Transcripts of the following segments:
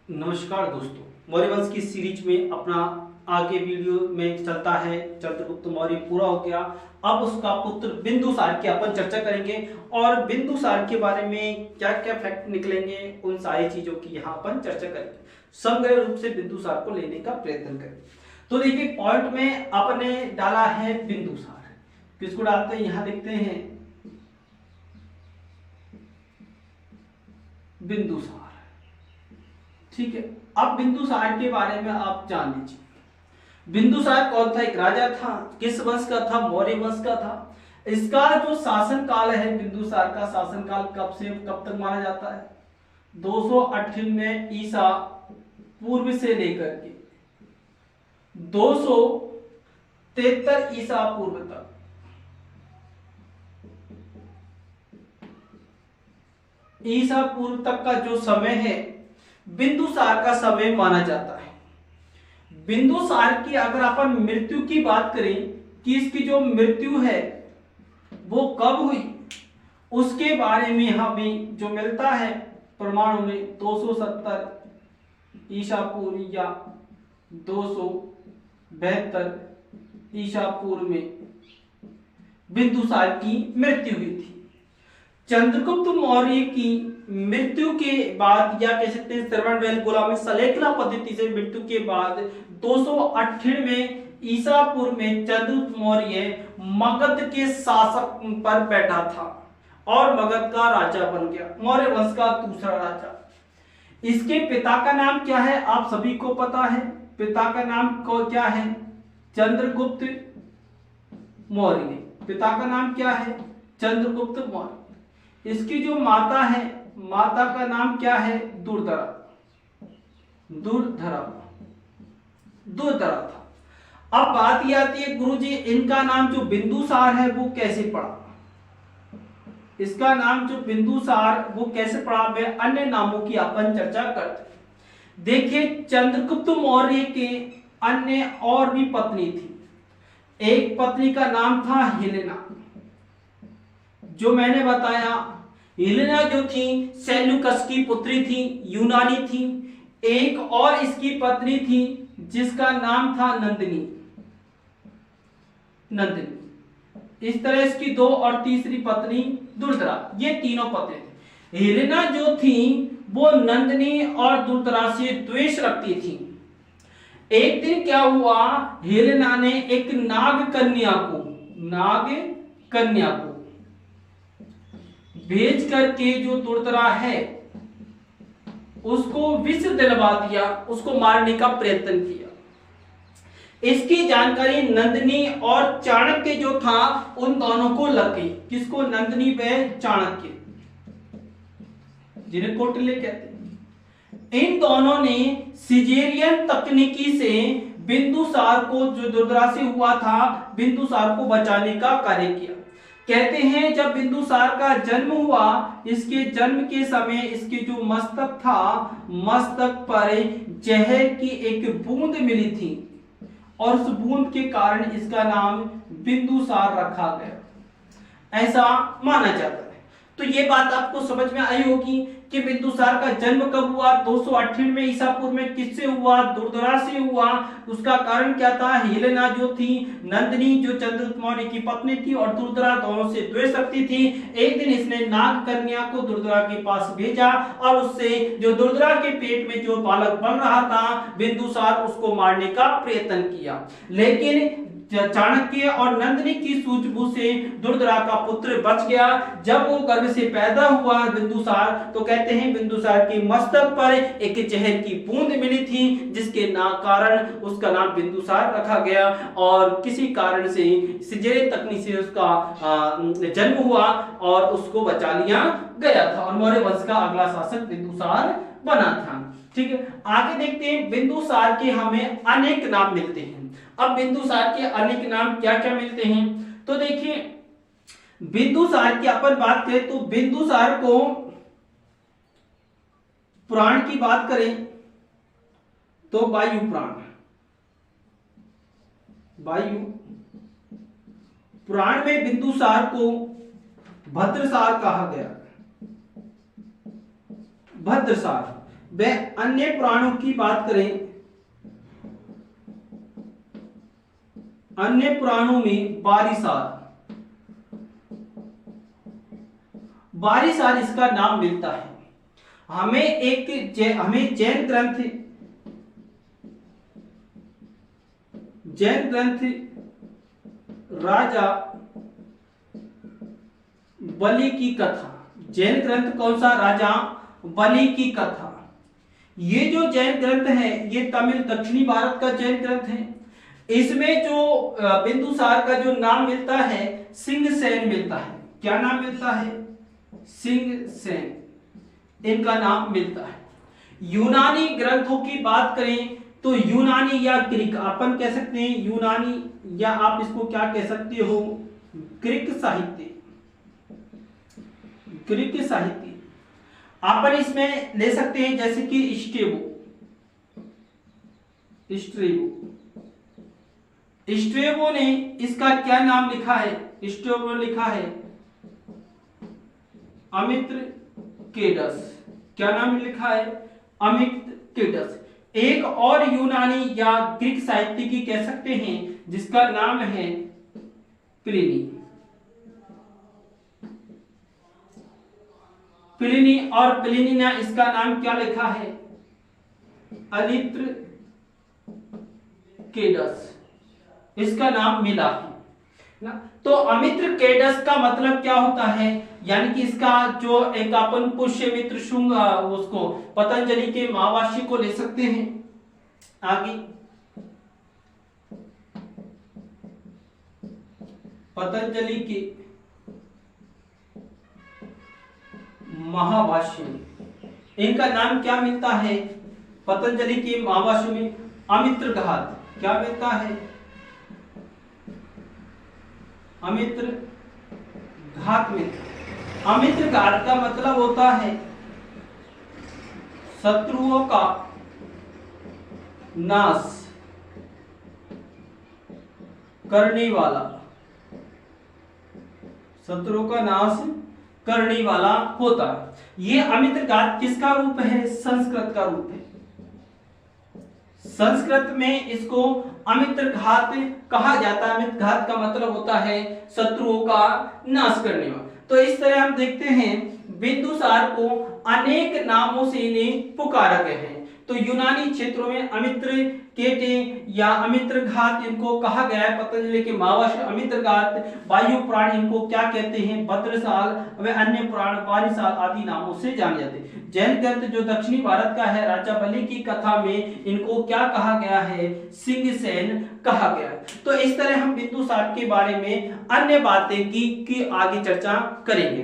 नमस्कार दोस्तों, मौर्य वंश की सीरीज में अपना आगे वीडियो में चलता है। चंद्रगुप्त मौर्य पूरा हो गया। अब उसका पुत्र बिंदुसार की अपन चर्चा करेंगे और बिंदुसार के बारे में क्या क्या फैक्ट निकलेंगे, उन सारी चीजों की यहाँ अपन चर्चा करेंगे। समग्र रूप से बिंदुसार को लेने का प्रयत्न करें। तो देखिए, पॉइंट में आपने डाला है बिंदुसार। किसको डालते हैं, यहाँ देखते हैं बिंदुसार। ठीक है, अब बिंदुसार के बारे में आप जान लीजिए। बिंदुसार कौन था? एक राजा था। किस वंश का था? मौर्य वंश का था। इसका जो शासन काल है, बिंदुसार का शासन काल कब से कब तक माना जाता है? 298 ईसा पूर्व से लेकर के 273 ईसा पूर्व तक। ईसा पूर्व तक का जो समय है, बिंदुसार का समय माना जाता है। बिंदुसार की अगर अपन मृत्यु की बात करें कि इसकी जो मृत्यु है वो कब हुई, उसके बारे में हमें जो मिलता है प्रमाण में 270 ईसा पूर्व या 272 ईसा पूर्व में बिंदुसार की मृत्यु हुई थी। चंद्रगुप्त मौर्य की मृत्यु के बाद, या कह सकते हैं श्रवणबेलगोला में सलेखना पद्धति से मृत्यु के बाद 298 ईसा पूर्व में चंद्रगुप्त मौर्य मगध के शासक पर बैठा था और मगध का राजा बन गया, मौर्य वंश का दूसरा राजा। इसके पिता का नाम क्या है? आप सभी को पता है। पिता का नाम को क्या है? चंद्रगुप्त मौर्य। पिता का नाम क्या है? चंद्रगुप्त मौर्य। इसकी जो माता है, माता का नाम क्या है? दुर्धरा। दुर्धरा था। अब बात ये आती है, गुरुजी इनका नाम जो बिंदुसार है वो कैसे पड़ा? इसका नाम जो बिंदुसार वो कैसे पड़ा? वे अन्य नामों की अपन चर्चा करते हैं। देखिए, चंद्रगुप्त मौर्य के अन्य और भी पत्नी थी। एक पत्नी का नाम था हेलेना, जो मैंने बताया। हेलेना जो थी सेल्यूकस की पुत्री थी, यूनानी थी। एक और इसकी पत्नी थी जिसका नाम था नंदिनी। इस तरह इसकी दो और तीसरी पत्नी दुर्धरा, ये तीनों पत्नी थी। हेलेना जो थी वो नंदिनी और दुर्धरा से द्वेष रखती थी। एक दिन क्या हुआ, हेलेना ने एक नाग कन्या को भेज करके जो दुर्धरा है उसको विष दिलवा दिया, उसको मारने का प्रयत्न किया। इसकी जानकारी नंदिनी और चाणक्य जो था उन दोनों को लग गई। किसको? नंदिनी व चाणक्य, जिन्हें कौटिल्य कहते हैं। इन दोनों ने सिजेरियन तकनीकी से बिंदुसार को, जो दुर्धरा से हुआ था, बिंदुसार को बचाने का कार्य किया। कहते हैं जब बिंदुसार का जन्म हुआ, इसके जन्म के समय इसके जो मस्तक था, मस्तक पर जहर की एक बूंद मिली थी और उस बूंद के कारण इसका नाम बिंदुसार रखा गया, ऐसा माना जाता है। तो ये बात आपको समझ में आई होगी कि बिंदुसार का जन्म कब हुआ? 298 ईसा पूर्व में। किससे हुआ? दुर्धरा से हुआ। उसका कारण क्या था? हेलेना जो थी, नंदिनी जो चंद्रगुप्त मौर्य की पत्नी थी और दुर्धरा दोनों से द्वेष रखती थी। एक दिन इसने नाग कन्या को दुर्धरा के पास भेजा और उससे जो दुर्धरा के पेट में जो बालक बन रहा था बिंदुसार, उसको मारने का प्रयत्न किया। लेकिन चाणक्य और नंदिनी की सूझबूझ से दुर्धरा का पुत्र बच गया। जब वो गर्भ से पैदा हुआ बिंदुसार, तो कहते हैं बिंदुसार के मस्तक पर एक जहर की बूंद मिली थी, जिसके कारण उसका नाम बिंदुसार रखा गया और किसी कारण से सिजेरियन तकनीक से उसका जन्म हुआ और उसको बचा लिया गया था और मौर्य वंश का अगला शासक बिंदुसार बना था। ठीक है, आगे देखते हैं। बिंदुसार के हमें अनेक नाम मिलते हैं। अब बिंदुसार के अनेक नाम क्या क्या मिलते हैं? तो देखिए, बिंदुसार की अपन बात करें तो बिंदुसार को पुराण की बात करें तो वायु पुराण में बिंदुसार को भद्रसार कहा गया। भद्रसार वह अन्य पुराणों की बात करें, अन्य पुराणों में बारिसार इसका नाम मिलता है। हमें जैन ग्रंथ राजा बलि की कथा, जैन ग्रंथ कौन सा? राजा बलि की कथा। ये जो जैन ग्रंथ है ये तमिल दक्षिणी भारत का जैन ग्रंथ है। इसमें जो बिंदुसार का जो नाम मिलता है सिंहसेन मिलता है। क्या नाम मिलता है? सिंहसेन इनका नाम मिलता है। यूनानी ग्रंथों की बात करें तो यूनानी या ग्रीक अपन कह सकते हैं, यूनानी या आप इसको क्या कह सकते हो? ग्रीक साहित्य। ग्रीक साहित्य अपन इसमें ले सकते हैं जैसे कि स्ट्रेबो ने इसका क्या नाम लिखा है? स्ट्रेबो ने लिखा है अमित्रकेडस। क्या नाम लिखा है? अमित्रकेडस। एक और यूनानी या ग्रीक साहित्यिकी कह सकते हैं जिसका नाम है प्लिनी और प्लिनी ने इसका नाम क्या लिखा है? अलित्रकेडस इसका नाम मिला है ना। तो अमित्रकेडस का मतलब क्या होता है? यानी कि इसका जो एक अपन पुष्यमित्र शुंग उसको पतंजलि के महावाशी को ले सकते हैं। आगे पतंजलि के महावाशी, इनका नाम क्या मिलता है? पतंजलि के महावाशी में अमित्रघात। क्या मिलता है? अमित्रघात मिलता है। अमित्रघात का मतलब होता है शत्रुओं का नाश करने वाला, शत्रुओं का नाश करने वाला होता है। ये अमित्रघात किसका रूप है? संस्कृत का रूप है। संस्कृत में इसको अमित्रघात कहा जाता है। अमित्रघात का मतलब होता है शत्रुओं का नाश करने वाला। तो इस तरह हम देखते हैं बिंदुसार को अनेक नामों से इन्हें पुकारा गया है। तो यूनानी क्षेत्रों में अमित्रकेटे या अमित्रघात इनको कहा गया है। पतंजलि के महावाशी अमित्रघात, वायु पुराण इनको क्या कहते हैं? भद्रसाल, व अन्य पुराण बारिसाल आदि नामों से जाने जाते हैं। जैन ग्रंथ जो दक्षिणी भारत का है राजा बलि की कथा में इनको क्या कहा गया है? सिंहसेन कहा गया है। तो इस तरह हम बिंदुसार के बारे में अन्य बातें की आगे चर्चा करेंगे।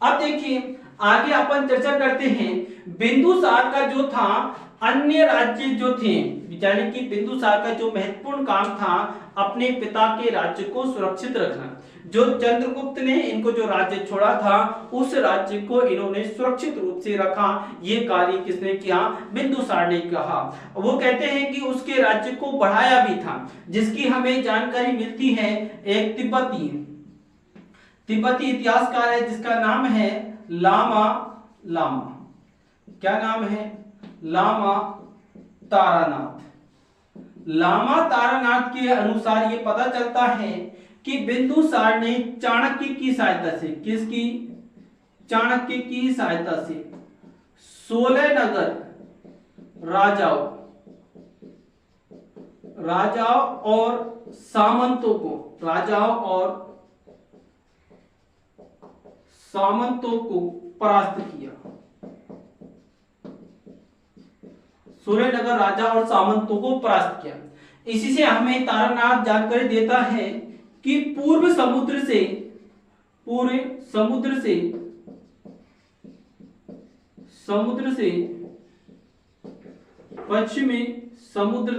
अब देखिए आगे अपन चर्चा करते हैं बिंदुसार का जो था अन्य राज्य जो थे, यानी कि बिंदुसार का जो महत्वपूर्ण काम था अपने पिता के राज्य को सुरक्षित रखना। जो चंद्रगुप्त ने इनको जो राज्य छोड़ा था उस राज्य को इन्होंने सुरक्षित रूप से रखा। ये कार्य किसने किया? बिंदुसार ने कहा। वो कहते हैं कि उसके राज्य को बढ़ाया भी था, जिसकी हमें जानकारी मिलती है एक तिब्बती इतिहासकार है जिसका नाम है लामा। क्या नाम है? लामा तारानाथ। लामा तारानाथ के अनुसार ये पता चलता है कि बिंदुसार ने चाणक्य की सहायता से, किसकी? चाणक्य की सहायता से 16 नगर राजाओं और सामंतों को परास्त किया। 16 नगर राजा और सामंतों को परास्त किया। इसी से हमें तारानाथ जानकारी देता है कि पूर्व समुद्र से पश्चिमी समुद्र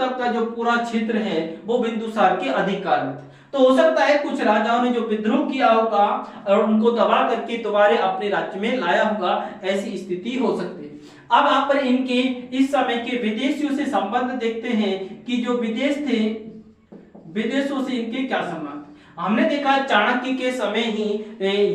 तक का जो पूरा क्षेत्र है वो बिंदुसार के अधिकार में था। तो हो सकता है कुछ राजाओं ने जो विद्रोह किया होगा और उनको दबा करके दोबारा अपने राज्य में लाया होगा, ऐसी स्थिति हो सकती है। अब आप पर इनके इस समय के विदेशियों से संबंध देखते हैं कि जो विदेश थे, विदेशों से इनके क्या संबंध। हमने देखा चाणक्य के समय ही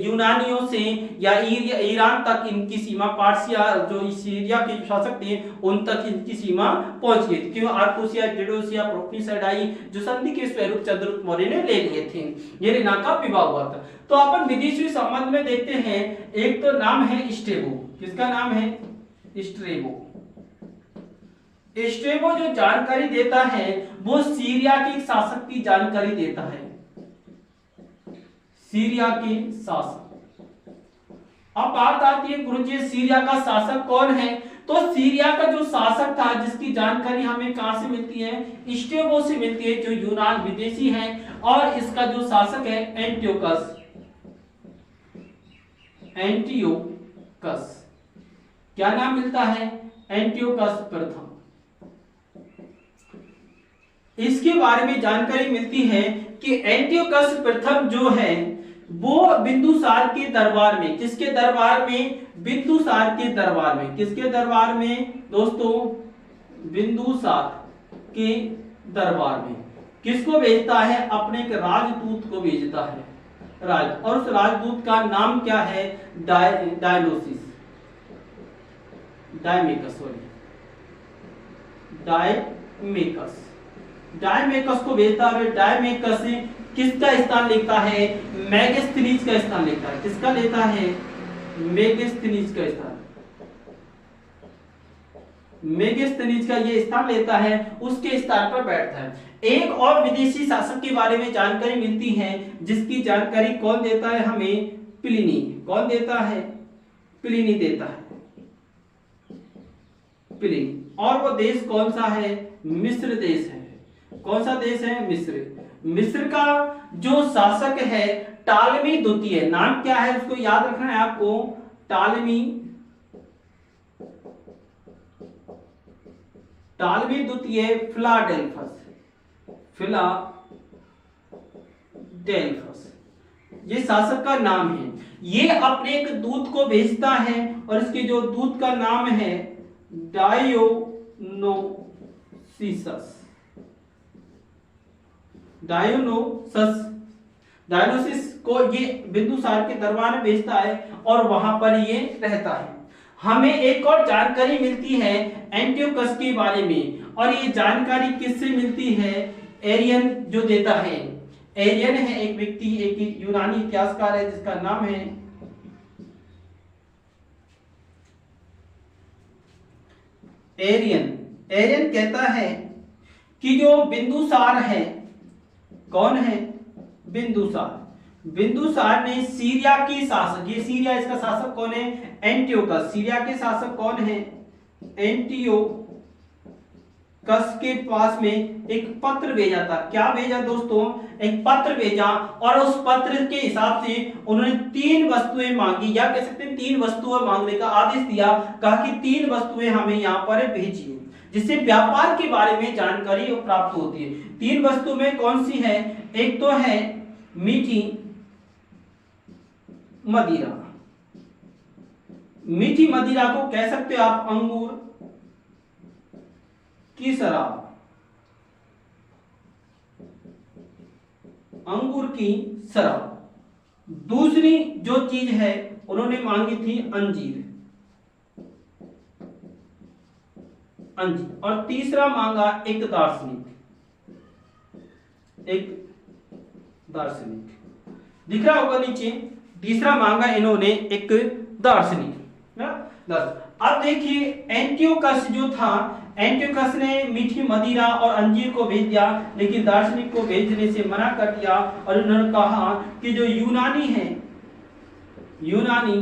यूनानियों से या ईरान तक इनकी सीमा, पार्सिया जो सीरिया के शासक थे उन तक इनकी सीमा पहुंच गई थी, क्यों आर्कोसिया, जेडोसिया, प्रोपनिसडाई जो संधि के स्वरूप चंद्रगुप्त मौर्य ने ले लिए थे। ये रेना का विवाह हुआ था। तो अपन विदेशी संबंध में देखते हैं, एक तो नाम है स्ट्रेबो। किसका नाम है? स्ट्रेबो। स्ट्रेबो जो जानकारी देता है वो सीरिया के शासक की जानकारी देता है, सीरिया के शासक। अब बात आती है गुरुजी सीरिया का शासक कौन है? तो सीरिया का जो शासक था जिसकी जानकारी हमें कहां से मिलती है? स्ट्रेबो से मिलती है, जो यूनान विदेशी है, और इसका जो शासक है एंटियोकस। एंटियोकस क्या नाम मिलता है? एंटियोकस प्रथम। इसके बारे में जानकारी मिलती है कि एंटियोकस प्रथम जो है वो बिंदुसार के दरबार में, किसके दरबार में? बिंदुसार के दरबार में। किसके दरबार में दोस्तों? बिंदुसार के दरबार में। किसको भेजता है? अपने एक राजदूत को भेजता है, और उस राजदूत का नाम क्या है? डायमेकस को भेजता है। डायमेकस किसका स्थान लेता है? मेगास्थनीज का स्थान लेता है। किसका लेता है? मेगास्थनीज का स्थान। मेगास्थनीज का ये स्थान लेता है, उसके स्थान पर बैठता है। एक और विदेशी शासक के बारे में जानकारी मिलती है, जिसकी जानकारी कौन देता है हमें? प्लिनी। कौन देता है? प्लिनी देता है, प्लिनी। और वो देश कौन सा है? मिस्र देश है। कौन सा देश है? मिस्र। मिस्र का जो शासक है टालमी द्वितीय। नाम क्या है उसको याद रखना है आपको, टालमी द्वितीय फिलाडेल्फस ये शासक का नाम है। ये अपने एक दूत को भेजता है, और इसके जो दूत का नाम है डायोनोसिस को ये बिंदुसार के दरबार में भेजता है, और वहां पर ये रहता है। हमें एक और जानकारी मिलती है एंटियोकस के बारे में, और ये जानकारी किससे मिलती है? एरियन जो देता है। एरियन है एक व्यक्ति, एक यूनानी इतिहासकार है जिसका नाम है एरियन। एरियन कहता है कि जो बिंदुसार है, कौन है? बिंदुसार। बिंदुसार ने सीरिया की शासक, ये सीरिया इसका शासक कौन है? एंटियोकस। सीरिया के शासक कौन है? एंटियोकस के पास में एक पत्र भेजा था। क्या भेजा दोस्तों? एक पत्र भेजा, और उस पत्र के हिसाब से उन्होंने 3 वस्तुएं मांगी, या कह सकते हैं 3 वस्तुएं मांगने का आदेश दिया। कहा कि 3 वस्तुएं हमें यहाँ पर भेजिए, जिससे व्यापार के बारे में जानकारी प्राप्त होती है। 3 वस्तु में कौन सी है? एक तो है मीठी मदिरा। मीठी मदिरा को कह सकते हो आप अंगूर की शराब, अंगूर की शराब। दूसरी जो चीज है उन्होंने मांगी थी अंजीर, और तीसरा मांगा एक दार्शनिक। दिख रहा होगा नीचे, तीसरा मांगा इन्होंने एक दार्शनिक। अब देखिए एंटियोकस जो था, एंटियोकस ने मीठी मदिरा और अंजीर को भेज दिया, लेकिन दार्शनिक को भेजने से मना कर दिया, और उन्होंने कहा कि जो यूनानी है, यूनानी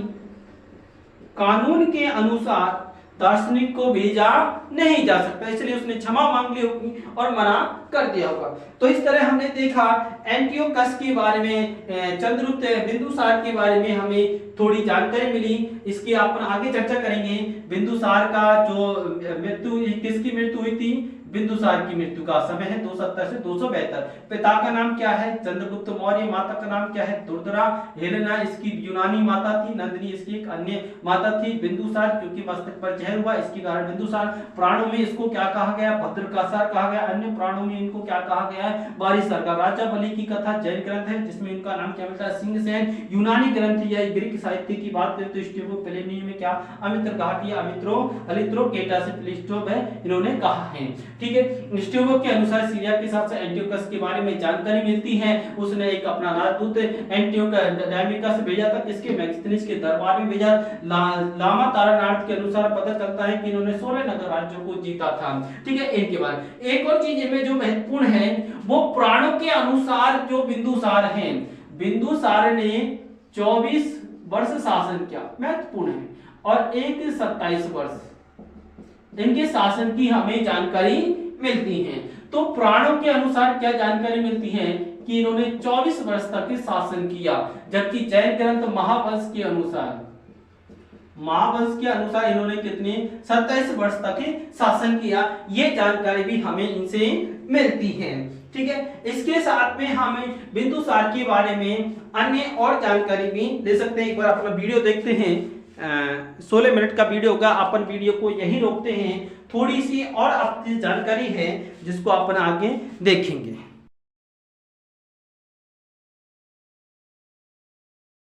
कानून के अनुसार दार्शनिक को भेजा नहीं जा सकता, इसलिए उसने क्षमा मांग ली होगी और मना कर दिया होगा। तो इस तरह हमने देखा एंटियोकस के बारे में, चंद्रगुप्त बिंदुसार के बारे में हमें थोड़ी जानकारी मिली। इसकी अपन आगे चर्चा करेंगे। बिंदुसार का जो मृत्यु, किसकी मृत्यु हुई थी? बिंदुसार की मृत्यु का समय है 270 से 272। पिता का नाम क्या है? चंद्रगुप्त मौर्य। माता का नाम क्या है? दुर्धरा। हेलेना इसकी यूनानी माता थी। नंदिनी इसकी एक अन्य माता थी। बिंदुसार क्योंकि मस्तक पर जहर हुआ इसके कारण बिंदुसार। प्राणों में इसको क्या कहा गया? भद्रकासार कहा गया। अन्य प्राणों में इनको क्या कहा गया है? बारिशर का। राजा बलि की कथा जैन ग्रंथ है जिसमें इनका नाम क्या मिलता है? सिंहसेन। यूनानी ग्रंथ या ग्रीक साहित्य की बात करें तो स्टेबो प्लेनी में क्या अमित्र घाट या अलिथ्रोकेटा से प्लेस्टोब है इन्होंने कहा है। ठीक है, स्टेबो के अनुसार सीरिया के साथ एंटियोकस के बारे में जानकारी मिलती है। उसने एक अपना राजदूत एंटियोकस भेजा था किसके? मैक्सिनियस के दरबार में भेजा। लामा तारानाथ के अनुसार पता चलता है कि इन्होंने 16 नगर राज्यों को जीता था। ठीक है, इनके बाद एक और चीज इनमें जो महत्वपूर्ण है वो प्राणों के अनुसार जो बिंदुसार हैं, बिंदुसार ने 24 वर्ष शासन किया, महत्वपूर्ण है, और एक 27 वर्ष इनके शासन की हमें जानकारी मिलती है। तो प्राणों के अनुसार क्या जानकारी मिलती है कि इन्होंने 24 वर्ष तक शासन किया, जबकि जैन ग्रंथ महावंश के अनुसार इन्होंने कितने 27 वर्ष तक शासन किया। ये जानकारी भी हमें इनसे मिलती है। ठीक है, इसके साथ में हमें बिंदुसार के बारे में अन्य और जानकारी भी ले सकते हैं। एक बार अपना वीडियो देखते हैं, 16 मिनट का वीडियो होगा। अपन वीडियो को यहीं रोकते हैं, थोड़ी सी और आपकी जानकारी है जिसको अपन आगे देखेंगे।